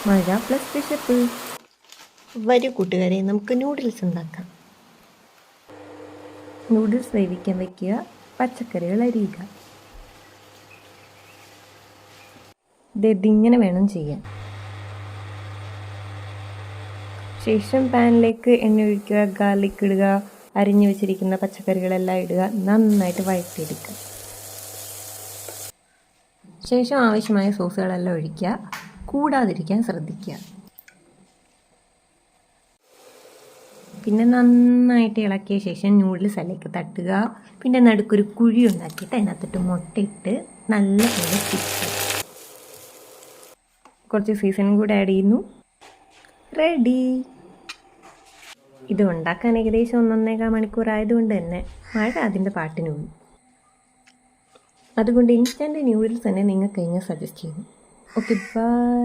മഴ പ്ലസ് വിശപ്പ്. വരൂ കൂട്ടുകാരെ, നമുക്ക് നൂഡിൽസ് ഉണ്ടാക്കാം. നൂഡിൽസ് വേവിക്കാൻ വയ്ക്കുക, പച്ചക്കറികൾ അരിയുക. ഇതിങ്ങനെ വേണം ചെയ്യാൻ. ശേഷം പാനിലേക്ക് എണ്ണ ഒഴിക്കുക, ഗാർലിക് ഇടുക, അരിഞ്ഞു വെച്ചിരിക്കുന്ന പച്ചക്കറികളെല്ലാം ഇടുക, നന്നായിട്ട് വഴറ്റിയെടുക്കുക. ശേഷം ആവശ്യമായ സോസുകളെല്ലാം ഒഴിക്കുക, കൂടാതിരിക്കാൻ ശ്രദ്ധിക്കുക. പിന്നെ നന്നായിട്ട് ഇളക്കിയ ശേഷം നൂഡിൽസ് അതിലേക്ക് തട്ടുക. പിന്നെ നടുക്കൊരു കുഴി ഉണ്ടാക്കിയിട്ട് അതിനകത്തിട്ട് മുട്ടയിട്ട് നല്ലപോലെ സ്റ്റിച്ച്. കുറച്ച് സീസണും കൂടെ ആഡ് ചെയ്യുന്നു. റെഡി. ഇത് ഉണ്ടാക്കാൻ ഏകദേശം 1.5 മണിക്കൂർ ആയതുകൊണ്ട് തന്നെ മഴ അതിൻ്റെ പാട്ടിന് പോയി. അതുകൊണ്ട് ഇൻസ്റ്റൻറ്റ് നൂഡിൽസ് തന്നെ നിങ്ങൾക്ക് കഴിഞ്ഞാൽ സജസ്റ്റ് ചെയ്യുന്നു. Okay, by.